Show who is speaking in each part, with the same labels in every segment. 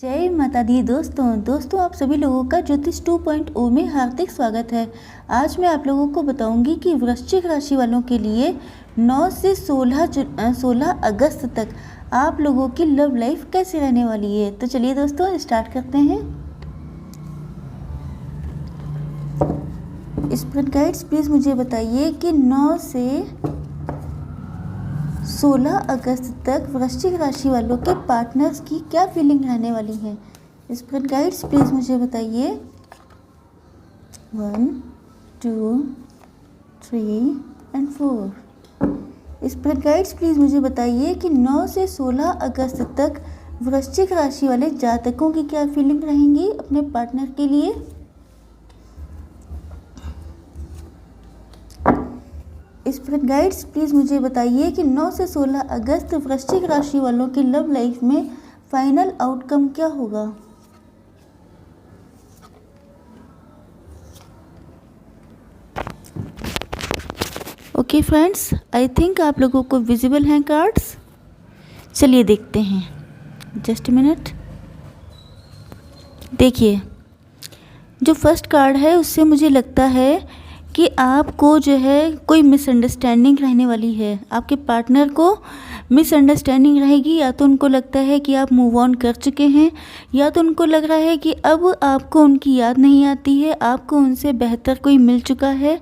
Speaker 1: जय माता दी दोस्तों आप सभी लोगों का ज्योतिष 2.0 में हार्दिक स्वागत है। आज मैं आप लोगों को बताऊंगी कि वृश्चिक राशि वालों के लिए 9 से 16 अगस्त तक आप लोगों की लव लाइफ कैसे रहने वाली है। तो चलिए दोस्तों स्टार्ट करते हैं। स्पिरिट गाइड्स प्लीज़ मुझे बताइए कि 9 से 16 अगस्त तक वृश्चिक राशि वालों के पार्टनर्स की क्या फीलिंग रहने वाली है। स्पिरिट गाइड्स प्लीज़ मुझे बताइए। 1 2 3 एंड 4। स्पिरिट गाइड्स प्लीज़ मुझे बताइए कि 9 से 16 अगस्त तक वृश्चिक राशि वाले जातकों की क्या फीलिंग रहेंगी अपने पार्टनर के लिए। स्पिरिट गाइड्स प्लीज़ मुझे बताइए कि 9 से 16 अगस्त वृश्चिक राशि वालों की लव लाइफ में फाइनल आउटकम क्या होगा। ओके फ्रेंड्स, आई थिंक आप लोगों को विजिबल हैं कार्ड्स। चलिए देखते हैं, जस्ट मिनट। देखिए, जो फर्स्ट कार्ड है उससे मुझे लगता है कि आपको जो है कोई मिसअंडरस्टैंडिंग रहने वाली है। आपके पार्टनर को मिसअंडरस्टैंडिंग रहेगी। या तो उनको लगता है कि आप मूव ऑन कर चुके हैं, या तो उनको लग रहा है कि अब आपको उनकी याद नहीं आती है, आपको उनसे बेहतर कोई मिल चुका है।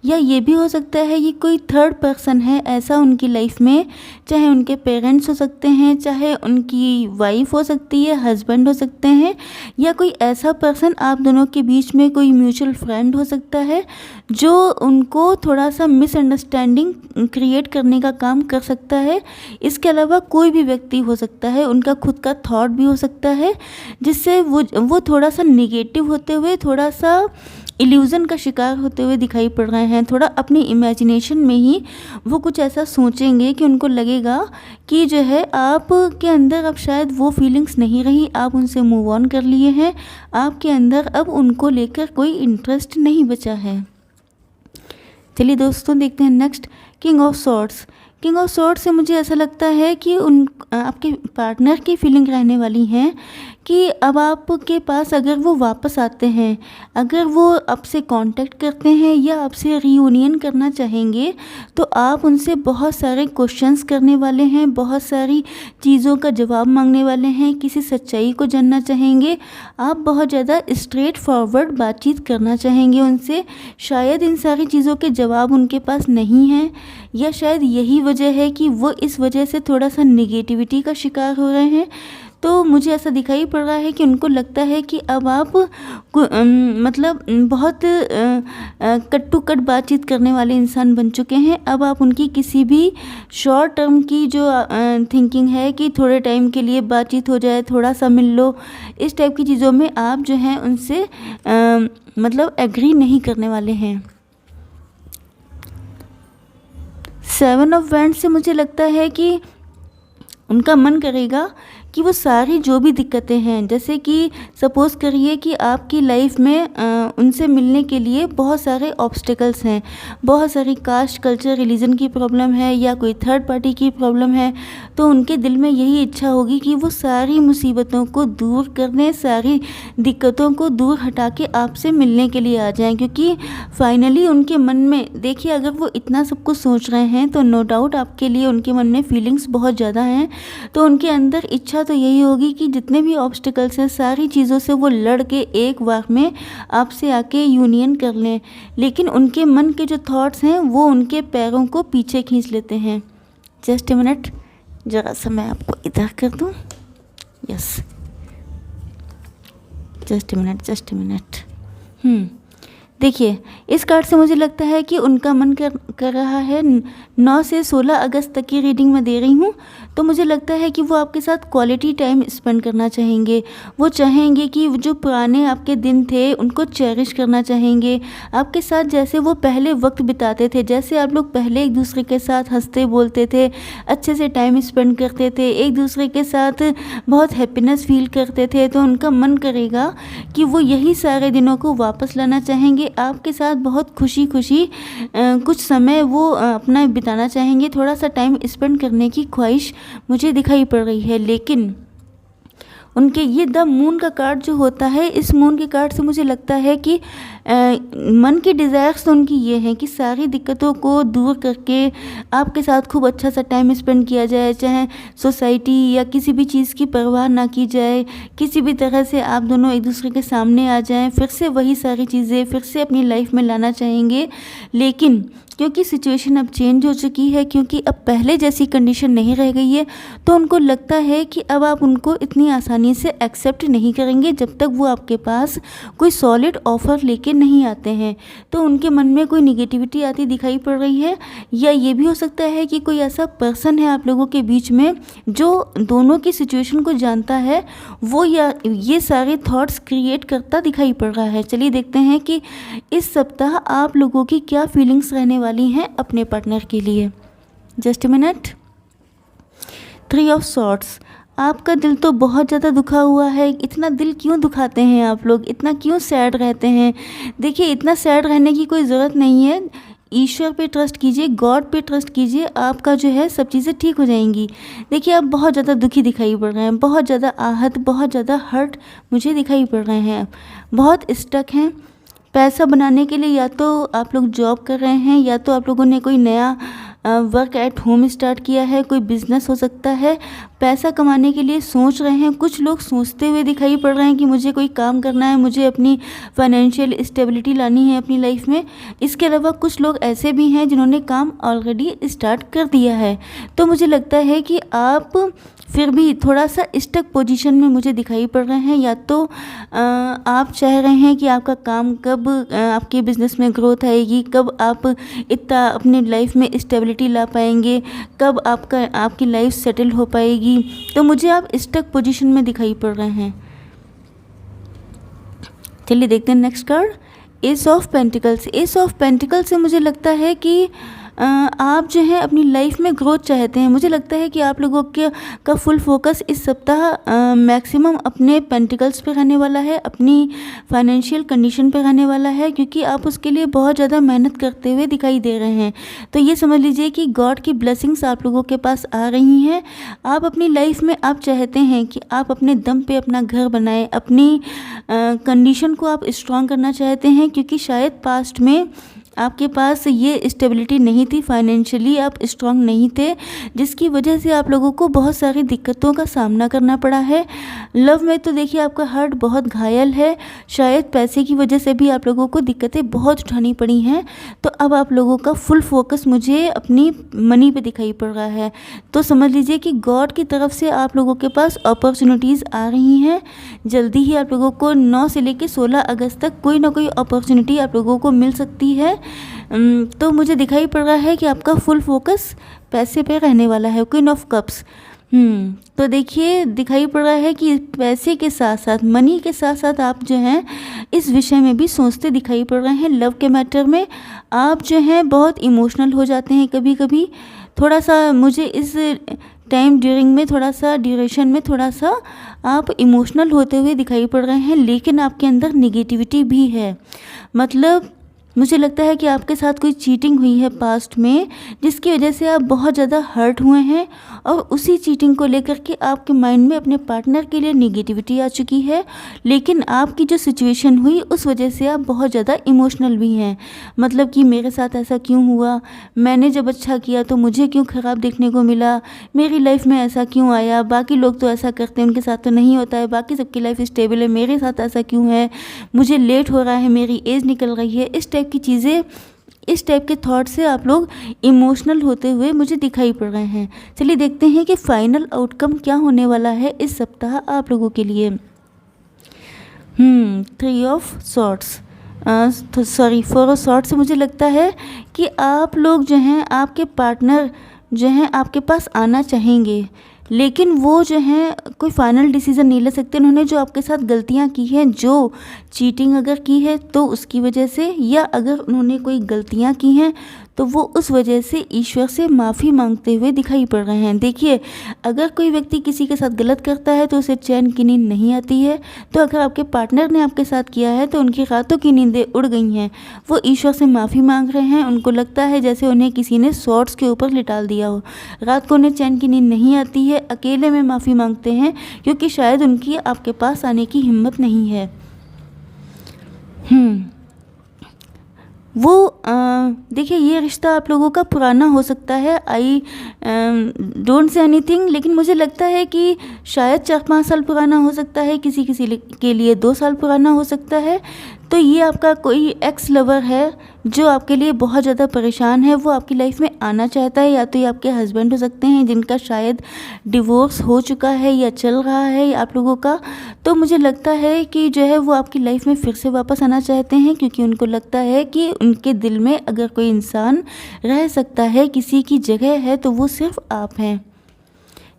Speaker 1: या ये भी हो सकता है कि कोई थर्ड पर्सन है ऐसा उनकी लाइफ में, चाहे उनके पेरेंट्स हो सकते हैं, चाहे उनकी वाइफ हो सकती है, हस्बैंड हो सकते हैं, या कोई ऐसा पर्सन आप दोनों के बीच में कोई म्यूचुअल फ्रेंड हो सकता है जो उनको थोड़ा सा मिसअंडरस्टैंडिंग क्रिएट करने का काम कर सकता है। इसके अलावा कोई भी व्यक्ति हो सकता है, उनका खुद का थॉट भी हो सकता है, जिससे वो थोड़ा सा निगेटिव होते हुए, थोड़ा सा इल्यूज़न का शिकार होते हुए दिखाई पड़ रहे हैं। थोड़ा अपनी इमेजिनेशन में ही वो कुछ ऐसा सोचेंगे कि उनको लगेगा कि जो है आप के अंदर अब शायद वो फीलिंग्स नहीं रही, आप उनसे मूव ऑन कर लिए हैं, आपके अंदर अब उनको लेकर कोई इंटरेस्ट नहीं बचा है। चलिए दोस्तों देखते हैं next, king of swords. King of swords से मुझे ऐसा लगता है कि आपके पार्टनर की फीलिंग रहने वाली है कि अब आपके पास अगर वो वापस आते हैं, अगर वो आपसे कांटेक्ट करते हैं या आपसे रीयूनियन करना चाहेंगे, तो आप उनसे बहुत सारे क्वेश्चंस करने वाले हैं, बहुत सारी चीज़ों का जवाब मांगने वाले हैं, किसी सच्चाई को जानना चाहेंगे। आप बहुत ज़्यादा स्ट्रेट फॉरवर्ड बातचीत करना चाहेंगे उनसे। शायद इन सारी चीज़ों के जवाब उनके पास नहीं हैं, या शायद यही वजह है कि वो इस वजह से थोड़ा सा निगेटिविटी का शिकार हो रहे हैं। तो मुझे ऐसा दिखाई पड़ रहा है कि उनको लगता है कि अब आप मतलब बहुत कट टू कट बातचीत करने वाले इंसान बन चुके हैं। अब आप उनकी किसी भी शॉर्ट टर्म की जो थिंकिंग है कि थोड़े टाइम के लिए बातचीत हो जाए, थोड़ा सा मिल लो, इस टाइप की चीज़ों में आप जो हैं उनसे मतलब एग्री नहीं करने वाले हैं। 7 ऑफ वैंड्स से मुझे लगता है कि उनका मन करेगा कि वो सारी जो भी दिक्कतें हैं, जैसे कि सपोज़ करिए कि आपकी लाइफ में उनसे मिलने के लिए बहुत सारे ऑब्स्टिकल्स हैं, बहुत सारी कास्ट, कल्चर, रिलीजन की प्रॉब्लम है, या कोई थर्ड पार्टी की प्रॉब्लम है, तो उनके दिल में यही इच्छा होगी कि वो सारी मुसीबतों को दूर करने, सारी दिक्कतों को दूर हटा के आपसे मिलने के लिए आ जाएं। क्योंकि फाइनली उनके मन में, देखिए, अगर वो इतना सब कुछ सोच रहे हैं तो नो डाउट आपके लिए उनके मन में फीलिंग्स बहुत ज़्यादा हैं। तो उनके अंदर इच्छा तो यही होगी कि जितने भी ऑब्स्टिकल्स हैं, सारी चीज़ों से वो लड़ के एक बार में आपसे आके यूनियन कर लें। लेकिन उनके मन के जो थॉट्स हैं वो उनके पैरों को पीछे खींच लेते हैं। जस्ट ए मिनट, ज़रा सा मैं आपको इधर कर दूँ। Yes, just a minute. देखिए, इस कार्ड से मुझे लगता है कि उनका मन कर रहा है 9 से 16 अगस्त तक की रीडिंग मैं दे रही हूँ, तो मुझे लगता है कि वो आपके साथ क्वालिटी टाइम स्पेंड करना चाहेंगे। वो चाहेंगे कि जो पुराने आपके दिन थे उनको चेरिश करना चाहेंगे। आपके साथ जैसे वो पहले वक्त बिताते थे, जैसे आप लोग पहले एक दूसरे के साथ हंसते बोलते थे, अच्छे से टाइम स्पेंड करते थे, एक दूसरे के साथ बहुत हैप्पीनेस फील करते थे, तो उनका मन करेगा कि वो यही सारे दिनों को वापस लाना चाहेंगे। आपके साथ बहुत खुशी कुछ समय वो अपना बिताना चाहेंगे। थोड़ा सा टाइम स्पेंड करने की ख्वाहिश मुझे दिखाई पड़ रही है, लेकिन उनके ये द मून का कार्ड जो होता है, इस मून के कार्ड से मुझे लगता है कि मन की डिज़ायर्स तो उनकी ये हैं कि सारी दिक्कतों को दूर करके आपके साथ खूब अच्छा सा टाइम स्पेंड किया जाए, चाहे सोसाइटी या किसी भी चीज़ की परवाह ना की जाए, किसी भी तरह से आप दोनों एक दूसरे के सामने आ जाएं, फिर से वही सारी चीज़ें फिर से अपनी लाइफ में लाना चाहेंगे। लेकिन क्योंकि सिचुएशन अब चेंज हो चुकी है, क्योंकि अब पहले जैसी कंडीशन नहीं रह गई है, तो उनको लगता है कि अब आप उनको इतनी आसानी से एक्सेप्ट नहीं करेंगे जब तक वो आपके पास कोई सॉलिड ऑफ़र लेके नहीं आते हैं। तो उनके मन में कोई निगेटिविटी आती दिखाई पड़ रही है, या ये भी हो सकता है कि कोई ऐसा पर्सन है आप लोगों के बीच में जो दोनों की सिचुएशन को जानता है, वो या ये सारे थॉट्स क्रिएट करता दिखाई पड़ रहा है। चलिए देखते हैं कि इस सप्ताह आप लोगों की क्या फीलिंग्स रहने वाली हैं अपने पार्टनर के लिए। Just a minute. 3 of swords. आपका दिल तो बहुत ज़्यादा दुखा हुआ है। इतना दिल क्यों दुखाते हैं आप लोग, इतना क्यों सैड रहते हैं? देखिए, इतना सैड रहने की कोई ज़रूरत नहीं है। ईश्वर पे ट्रस्ट कीजिए, गॉड पे ट्रस्ट कीजिए, आपका जो है सब चीज़ें ठीक हो जाएंगी। देखिए, आप बहुत ज़्यादा दुखी दिखाई पड़ रहे हैं, बहुत ज़्यादा आहत, बहुत ज़्यादा हर्ट मुझे दिखाई पड़ रहे हैं, बहुत स्टक हैं। पैसा बनाने के लिए या तो आप लोग जॉब कर रहे हैं, या तो आप लोगों ने कोई नया वर्क एट होम स्टार्ट किया है, कोई बिजनेस हो सकता है। पैसा कमाने के लिए सोच रहे हैं। कुछ लोग सोचते हुए दिखाई पड़ रहे हैं कि मुझे कोई काम करना है, मुझे अपनी फाइनेंशियल स्टेबिलिटी लानी है अपनी लाइफ में। इसके अलावा कुछ लोग ऐसे भी हैं जिन्होंने काम ऑलरेडी स्टार्ट कर दिया है। तो मुझे लगता है कि आप फिर भी थोड़ा सा स्टक पोजीशन में मुझे दिखाई पड़ रहे हैं। या तो आप चाह रहे हैं कि आपका काम कब आपके बिज़नेस में ग्रोथ आएगी, कब आप इतना अपनी लाइफ में स्टेबिलिटी ला पाएंगे, कब आपकी लाइफ सेटल हो पाएगी। तो मुझे आप स्टक पोजीशन में दिखाई पड़ रहे हैं। चलिए देखते हैं next card, S of pentacles. S of pentacles से मुझे लगता है कि आप जो है अपनी लाइफ में ग्रोथ चाहते हैं। मुझे लगता है कि आप लोगों का फुल फोकस इस सप्ताह मैक्सिमम अपने पेंटिकल्स पे रहने वाला है, अपनी फाइनेंशियल कंडीशन पे रहने वाला है, क्योंकि आप उसके लिए बहुत ज़्यादा मेहनत करते हुए दिखाई दे रहे हैं। तो ये समझ लीजिए कि गॉड की ब्लेसिंग्स आप लोगों के पास आ रही हैं। आप अपनी लाइफ में आप चाहते हैं कि आप अपने दम पे अपना घर बनाएं, अपनी कंडीशन को आप स्ट्रॉन्ग करना चाहते हैं, क्योंकि शायद पास्ट में आपके पास ये स्टेबिलिटी नहीं थी, फाइनेंशियली आप स्ट्रांग नहीं थे, जिसकी वजह से आप लोगों को बहुत सारी दिक्कतों का सामना करना पड़ा है। लव में तो देखिए आपका हार्ट बहुत घायल है, शायद पैसे की वजह से भी आप लोगों को दिक्कतें बहुत उठानी पड़ी हैं। तो अब आप लोगों का फुल फोकस मुझे अपनी मनी पे दिखाई पड़ रहा है। तो समझ लीजिए कि गॉड की तरफ से आप लोगों के पास अपॉर्चुनिटीज़ आ रही हैं। जल्दी ही आप लोगों को 9 से लेकर 16 अगस्त तक कोई ना कोई अपॉर्चुनिटी आप लोगों को मिल सकती है। तो मुझे दिखाई पड़ रहा है कि आपका फुल फोकस पैसे पे रहने वाला है। Queen of cups. तो देखिए, दिखाई पड़ रहा है कि पैसे के साथ साथ, मनी के साथ साथ आप जो हैं इस विषय में भी सोचते दिखाई पड़ रहे हैं। लव के मैटर में आप जो हैं बहुत इमोशनल हो जाते हैं कभी कभी। थोड़ा सा मुझे इस टाइम ड्यूरेशन में थोड़ा सा आप इमोशनल होते हुए दिखाई पड़ रहे हैं, लेकिन आपके अंदर निगेटिविटी भी है। मतलब मुझे लगता है कि आपके साथ कोई चीटिंग हुई है पास्ट में, जिसकी वजह से आप बहुत ज़्यादा हर्ट हुए हैं, और उसी चीटिंग को लेकर के आपके माइंड में अपने पार्टनर के लिए निगेटिविटी आ चुकी है। लेकिन आपकी जो सिचुएशन हुई उस वजह से आप बहुत ज़्यादा इमोशनल भी हैं। मतलब कि मेरे साथ ऐसा क्यों हुआ, मैंने जब अच्छा किया तो मुझे क्यों ख़राब देखने को मिला, मेरी लाइफ में ऐसा क्यों आया, बाकी लोग तो ऐसा करते हैं उनके साथ तो नहीं होता है, बाकी सबकी लाइफ स्टेबल है, मेरे साथ ऐसा क्यों है, मुझे लेट हो रहा है, मेरी एज निकल रही है। इस टाइप की चीज़ें, इस टाइप के थॉट से आप लोग इमोशनल होते हुए मुझे दिखाई पड़ रहे हैं। चलिए देखते हैं कि फाइनल आउटकम क्या होने वाला है इस सप्ताह आप लोगों के लिए। 3 of swords, sorry 4 of swords से मुझे लगता है कि आप लोग जो हैं, आपके पार्टनर जो हैं आपके पास आना चाहेंगे, लेकिन वो जो हैं कोई फाइनल डिसीज़न नहीं ले सकते। उन्होंने जो आपके साथ गलतियां की हैं, जो चीटिंग अगर की है तो उसकी वजह से, या अगर उन्होंने कोई गलतियां की हैं तो वो उस वजह से ईश्वर से माफ़ी मांगते हुए दिखाई पड़ रहे हैं। देखिए, अगर कोई व्यक्ति किसी के साथ गलत करता है तो उसे चैन की नींद नहीं आती है, तो अगर आपके पार्टनर ने आपके साथ किया है तो उनकी रातों की नींदें उड़ गई हैं। वो ईश्वर से माफ़ी मांग रहे हैं, उनको लगता है जैसे उन्हें किसी ने शॉर्ट्स के ऊपर लिटाल दिया हो। रात को उन्हें चैन की नींद नहीं आती है, अकेले में माफ़ी मांगते हैं क्योंकि शायद उनकी आपके पास आने की हिम्मत नहीं है। वो देखिए, ये रिश्ता आप लोगों का पुराना हो सकता है। आई डोंट से एनीथिंग, लेकिन मुझे लगता है कि शायद 4-5 साल पुराना हो सकता है, किसी के लिए 2 साल पुराना हो सकता है। तो ये आपका कोई एक्स लवर है जो आपके लिए बहुत ज़्यादा परेशान है, वो आपकी लाइफ में आना चाहता है। या तो ये आपके हस्बैंड हो सकते हैं जिनका शायद डिवोर्स हो चुका है या चल रहा है आप लोगों का। तो मुझे लगता है कि जो है वो आपकी लाइफ में फिर से वापस आना चाहते हैं, क्योंकि उनको लगता है कि उनके दिल में अगर कोई इंसान रह सकता है, किसी की जगह है, तो वो सिर्फ आप हैं।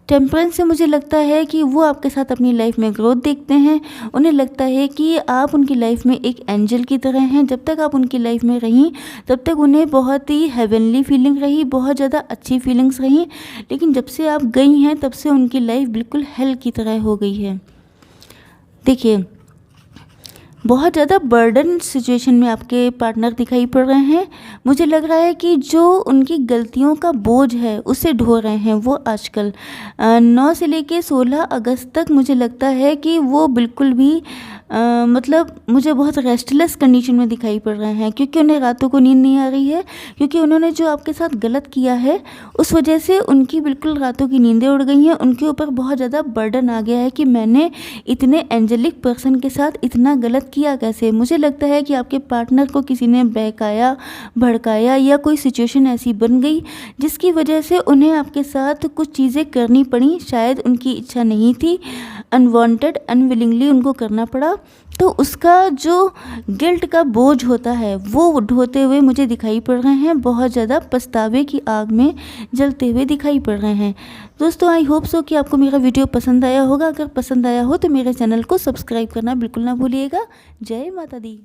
Speaker 1: टेम्परेंस से मुझे लगता है कि वो आपके साथ अपनी लाइफ में ग्रोथ देखते हैं। उन्हें लगता है कि आप उनकी लाइफ में एक एंजल की तरह हैं। जब तक आप उनकी लाइफ में रहीं तब तक उन्हें बहुत ही हेवनली फीलिंग रही, बहुत ज़्यादा अच्छी फीलिंग्स रहीं। लेकिन जब से आप गई हैं तब से उनकी लाइफ बिल्कुल हेल की तरह हो गई है। देखिए, बहुत ज़्यादा बर्डन सिचुएशन में आपके पार्टनर दिखाई पड़ रहे हैं। मुझे लग रहा है कि जो उनकी गलतियों का बोझ है उसे ढो रहे हैं वो आजकल। 9 से लेके 16 अगस्त तक मुझे लगता है कि वो बिल्कुल भी मतलब मुझे बहुत रेस्टलेस कंडीशन में दिखाई पड़ रहे हैं, क्योंकि उन्हें रातों को नींद नहीं आ रही है, क्योंकि उन्होंने जो आपके साथ गलत किया है उस वजह से उनकी बिल्कुल रातों की नींदें उड़ गई हैं। उनके ऊपर बहुत ज़्यादा बर्डन आ गया है कि मैंने इतने एंजेलिक पर्सन के साथ इतना गलत किया कैसे। मुझे लगता है कि आपके पार्टनर को किसी ने बहकाया, भड़काया, या कोई सिचुएशन ऐसी बन गई जिसकी वजह से उन्हें आपके साथ कुछ चीज़ें करनी पड़ी। शायद उनकी इच्छा नहीं थी, अनवांटेड, अनविलिंगली उनको करना पड़ा। तो उसका जो गिल्ट का बोझ होता है वो ढोते हुए मुझे दिखाई पड़ रहे हैं, बहुत ज़्यादा पछतावे की आग में जलते हुए दिखाई पड़ रहे हैं। दोस्तों, आई होप सो कि आपको मेरा वीडियो पसंद आया होगा। अगर पसंद आया हो तो मेरे चैनल को सब्सक्राइब करना बिल्कुल ना भूलिएगा। जय माता दी।